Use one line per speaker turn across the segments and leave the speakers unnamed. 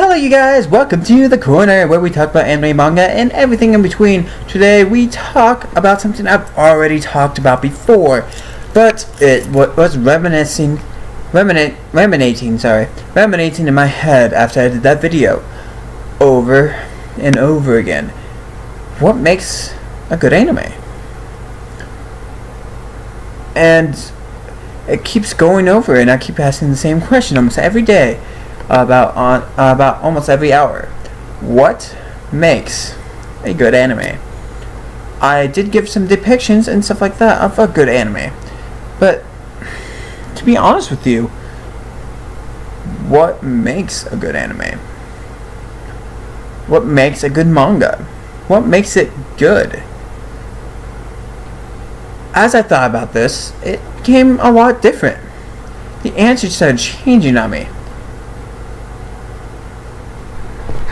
Hello you guys, welcome to The Corner, where we talk about anime, manga, and everything in between. Today we talk about something I've already talked about before, but it was reminiscing in my head after I did that video over and over again. What makes a good anime? And it keeps going over, and I keep asking the same question almost every day. About almost every hour. What makes a good anime? I did give some depictions and stuff like that of a good anime, but to be honest with you, what makes a good anime? What makes a good manga? What makes it good? As I thought about this, it became a lot different. The answers started changing on me.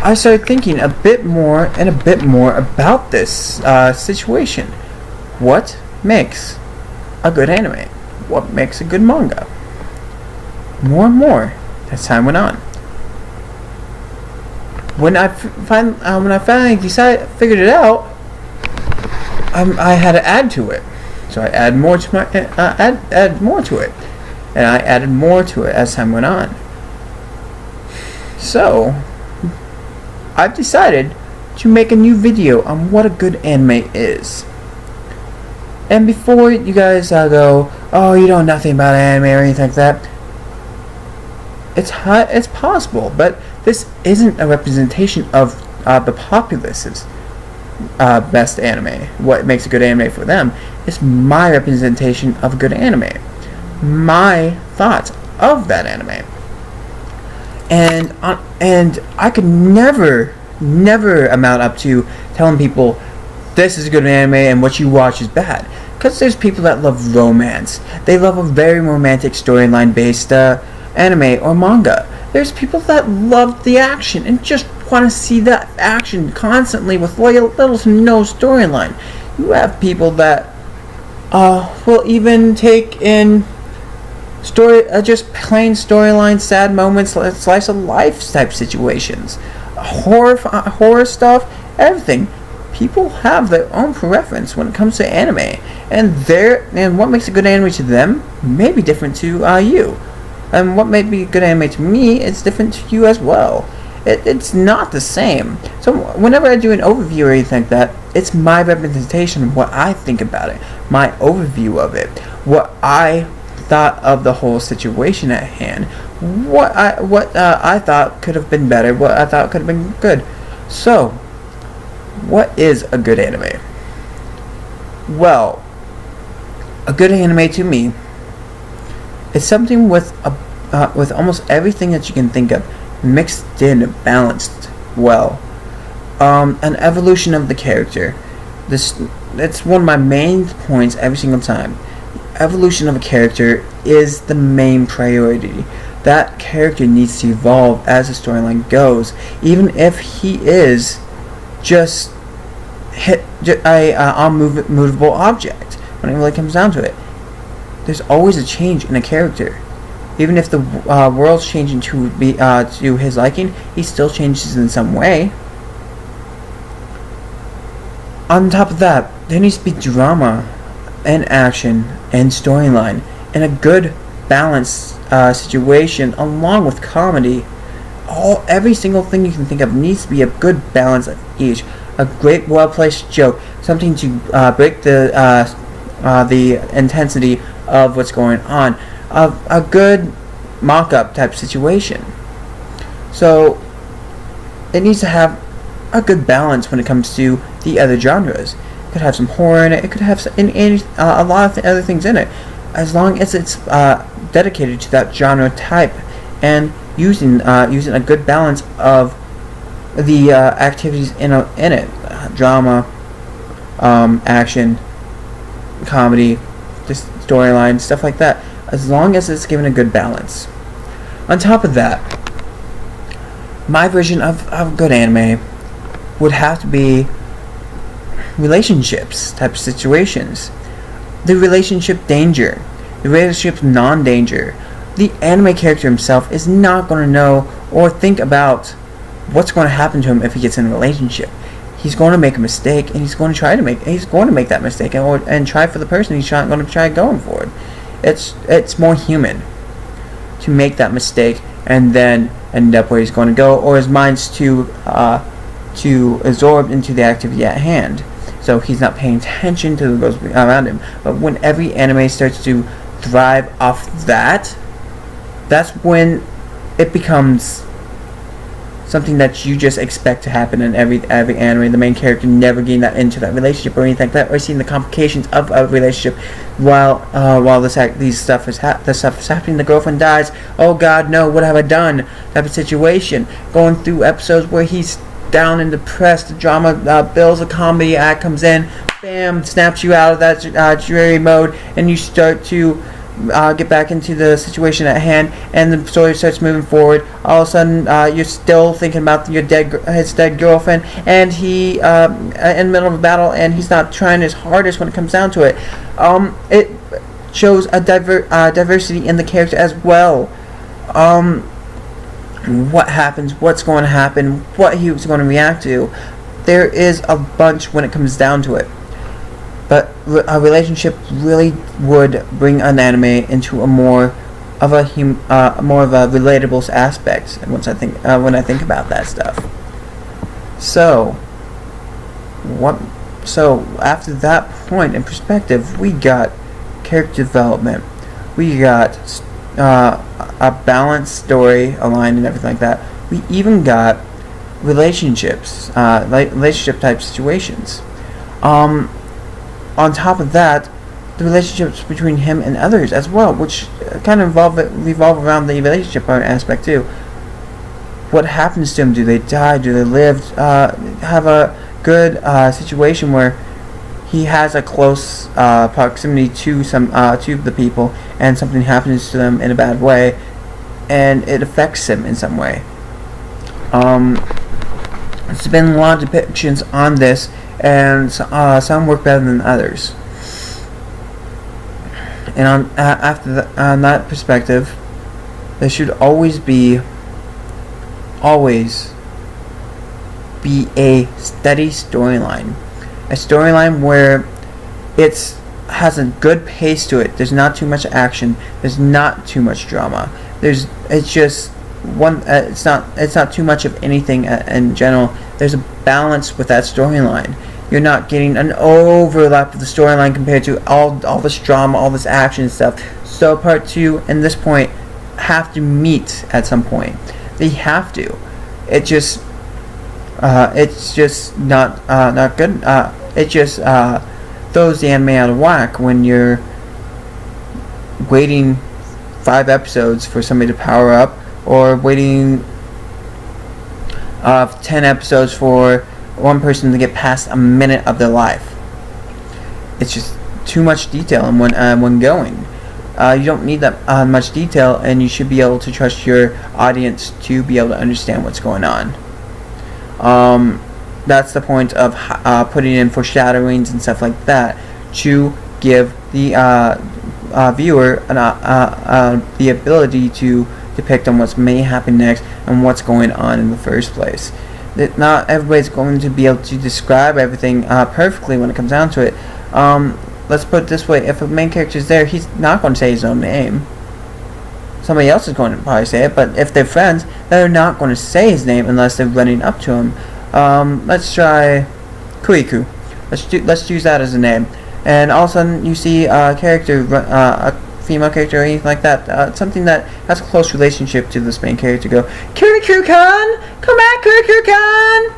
I started thinking a bit more about this situation. What makes a good anime? What makes a good manga? More and more as time went on. When I finally figured it out, I had to add to it. So I add more to add more to it, and I added more to it as time went on. So I've decided to make a new video on what a good anime is. And before you guys go, oh, you know nothing about anime or anything like that, it's possible, but this isn't a representation of the populace's best anime. What makes a good anime for them is my representation of a good anime, my thoughts of that anime. And I could never amount up to telling people this is a good anime and what you watch is bad. Because there's people that love romance. They love a very romantic storyline based anime or manga. There's people that love the action and just want to see that action constantly with little to no storyline. You have people that will even take in just plain storyline, sad moments, slice of life type situations, horror stuff, everything. People have their own preference when it comes to anime, and what makes a good anime to them may be different to you, and what may be a good anime to me is different to you as well. It's not the same. So whenever I do an overview or anything like that, it's my representation of what I think about it, my overview of it, what I thought of the whole situation at hand, what I thought could have been better, what I thought could have been good. So, what is a good anime? Well, a good anime to me is something with almost everything that you can think of mixed in, balanced well. An evolution of the character. It's one of my main points every single time. Evolution of a character is the main priority. That character needs to evolve as the storyline goes, even if he is just a unmovable object. When it really comes down to it, there's always a change in a character. Even if the world's changing to his liking, he still changes in some way. On top of that, there needs to be drama and action and storyline and a good balanced situation along with comedy. Every single thing you can think of needs to be a good balance of each. A great well-placed joke, something to break the intensity of what's going on. A good mock-up type situation. So it needs to have a good balance when it comes to the other genres. It could have some horror in it. It could have a lot of other things in it, as long as it's dedicated to that genre type and using a good balance of the activities in it, drama, action, comedy, just storyline, stuff like that. As long as it's given a good balance. On top of that, my version of good anime would have to be relationships type of situations. The relationship danger, the relationship non-danger. The anime character himself is not going to know or think about what's going to happen to him if he gets in a relationship. He's going to make a mistake, and he's going to make that mistake, and try for the person he's going to try going for it. It's more human to make that mistake and then end up where he's going to go, or his mind's too absorbed into the activity at hand, so he's not paying attention to what goes around him. But when every anime starts to thrive off that, that's when it becomes something that you just expect to happen in every anime. The main character never getting that into that relationship or anything like that, or seeing the complications of a relationship while this stuff is happening. The girlfriend dies. Oh God, no! What have I done? Type of situation. Going through episodes where he's down and depressed. The drama builds. A comedy act comes in. Bam! Snaps you out of that dreary mode, and you start to get back into the situation at hand, and the story starts moving forward. All of a sudden, you're still thinking about his dead girlfriend, and he in the middle of a battle, and he's not trying his hardest when it comes down to it. It shows a diversity in the character as well. What happens? What's going to happen? What he was going to react to? There is a bunch when it comes down to it. But a relationship really would bring an anime into a more of a relatable aspect. When I think about that stuff. So after that point in perspective, we got character development. We got a balanced story aligned and everything like that. We even got relationships, relationship type situations. On top of that, the relationships between him and others as well, which kind of revolve around the relationship aspect too. What happens to them? Do they die? Do they live? Have a good situation where he has a close proximity to the people, and something happens to them in a bad way, and it affects him in some way. There's been a lot of depictions on this, and some work better than others. And on that perspective, there should always be a steady storyline, a storyline where it has a good pace to it. There's not too much action. There's not too much drama. It's not too much of anything in general. There's a balance with that storyline. You're not getting an overlap of the storyline compared to all this drama, all this action and stuff. So part 2 and this point have to meet at some point. They have to. It's just not good. It just throws the anime out of whack when you're waiting 5 episodes for somebody to power up, or waiting 10 episodes for one person to get past a minute of their life. It's just too much detail in one going. You don't need that much detail, and you should be able to trust your audience to be able to understand what's going on. That's the point of putting in foreshadowings and stuff like that, to give the viewer the ability to depict on what may happen next and what's going on in the first place. That not everybody's going to be able to describe everything perfectly when it comes down to it. Let's put it this way: if a main character is there, he's not going to say his own name. Somebody else is going to probably say it, but if they're friends, they're not going to say his name unless they're running up to him. Let's try Kuriku. Let's use that as a name. And all of a sudden, you see a character, a female character or anything like that, something that has a close relationship to this main character, go, Kuriku-kun! Come back, Kuriku-kun!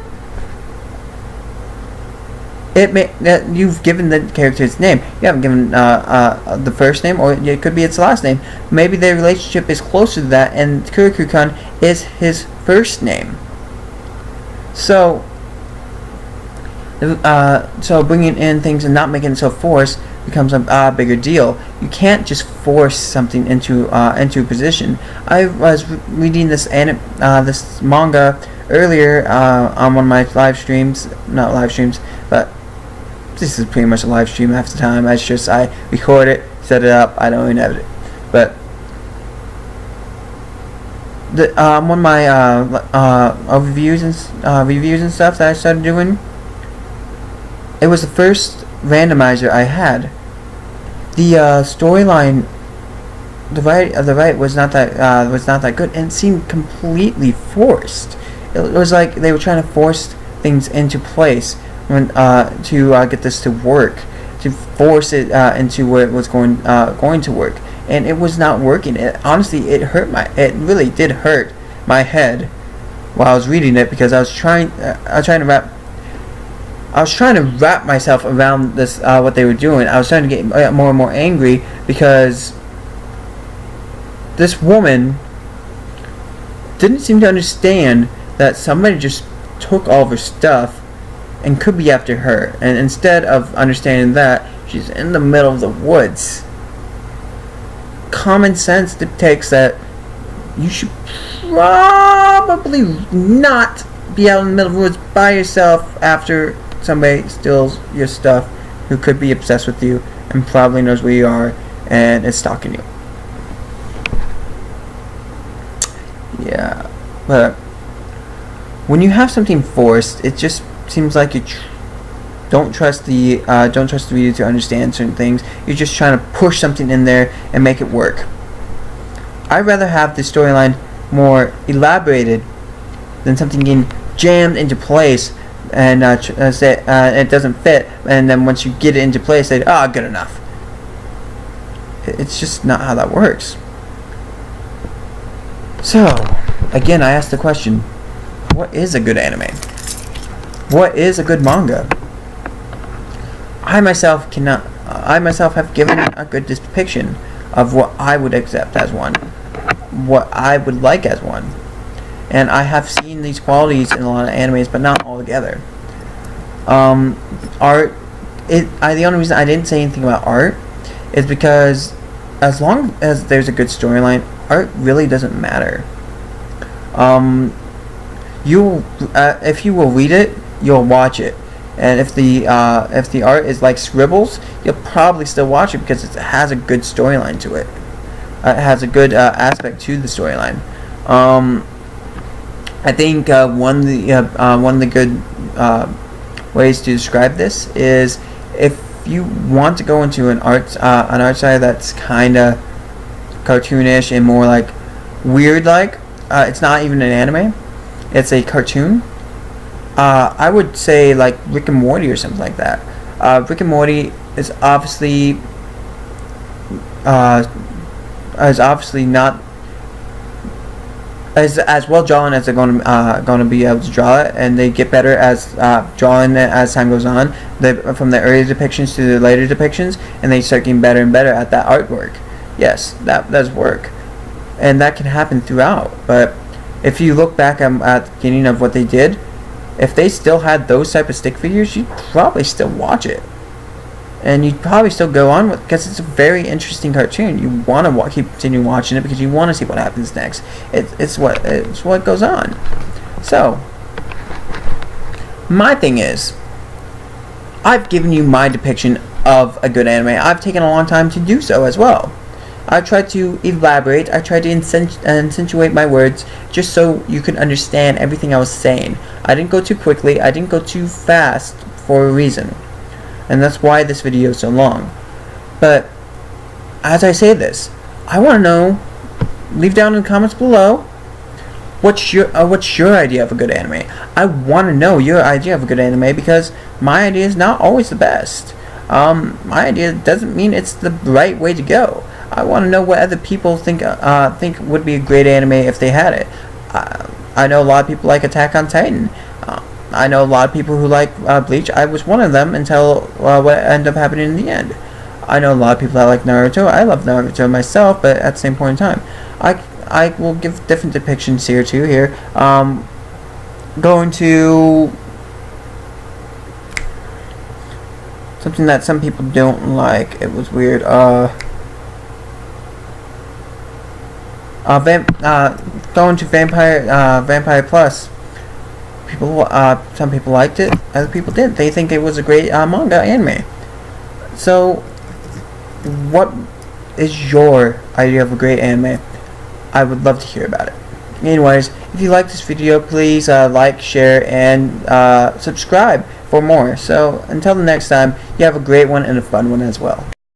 You've given the character its name. You haven't given the first name, or it could be its last name. Maybe their relationship is closer to that, and Kuriku-kun is his first name. So bringing in things and not making it so forced becomes a bigger deal. You can't just force something into a position. I was reading this manga earlier on one of my live streams. Not live streams, but this is pretty much a live stream half the time. I record it, set it up, I don't even edit it. But one of my reviews and stuff that I started doing. It was the first randomizer I had. The storyline, the right was not that good, and it seemed completely forced. It was like they were trying to force things into place when to get this to work, to force it into where it was going to work, and it was not working. Honestly, it really did hurt my head while I was reading it, because I was trying to wrap myself around this what they were doing. I was starting to get more and more angry, because this woman didn't seem to understand that somebody just took all of her stuff and could be after her. And instead of understanding that, she's in the middle of the woods. Common sense dictates that you should probably not be out in the middle of the woods by yourself after somebody steals your stuff, who could be obsessed with you and probably knows where you are and is stalking you. Yeah, but when you have something forced, it just seems like you don't trust the reader to understand certain things. You're just trying to push something in there and make it work. I'd rather have the storyline more elaborated than something getting jammed into place and it doesn't fit, and then once you get it into place, say, good enough. It's just not how that works. So, again, I asked the question, what is a good anime? What is a good manga? I myself have given a good depiction of what I would accept as one, what I would like as one. And I have seen these qualities in a lot of animes, but not all together. The only reason I didn't say anything about art is because as long as there's a good storyline, art really doesn't matter. If you will read it, you'll watch it, and if the art is like scribbles, you'll probably still watch it because it has a good storyline to it. It has a good aspect to the storyline. I think one of the good ways to describe this is, if you want to go into an art style that's kind of cartoonish and more like weird, like it's not even an anime, it's a cartoon. I would say like Rick and Morty or something like that. Rick and Morty is obviously not as well drawn as they're going to be able to draw it, and they get better as drawing it as time goes on. From the early depictions to the later depictions, and they start getting better and better at that artwork. Yes, that does work, and that can happen throughout. But if you look back at the beginning of what they did, if they still had those type of stick figures, you'd probably still watch it. And you'd probably still go on with, because it's a very interesting cartoon. You want to continue watching it because you want to see what happens next. It's what goes on. So, my thing is, I've given you my depiction of a good anime. I've taken a long time to do so as well. I tried to elaborate. I tried to accentuate my words just so you can understand everything I was saying. I didn't go too quickly. I didn't go too fast for a reason. And that's why this video is so long. But as I say this, I want to know, leave down in the comments below, what's your idea of a good anime. I want to know your idea of a good anime, because my idea is not always the best. My idea doesn't mean it's the right way to go. I want to know what other people think would be a great anime if they had it. I know a lot of people like Attack on Titan. I know a lot of people who like Bleach. I was one of them until what ended up happening in the end. I know a lot of people that like Naruto. I love Naruto myself, but at the same point in time, I will give different depictions here too. Here, going to something that some people don't like. It was weird. Going to Vampire Plus. Some people liked it, other people didn't. They think it was a great manga anime. So, what is your idea of a great anime? I would love to hear about it. anyways, if you like this video, please like, share, and subscribe for more. So until the next time, you have a great one and a fun one as well.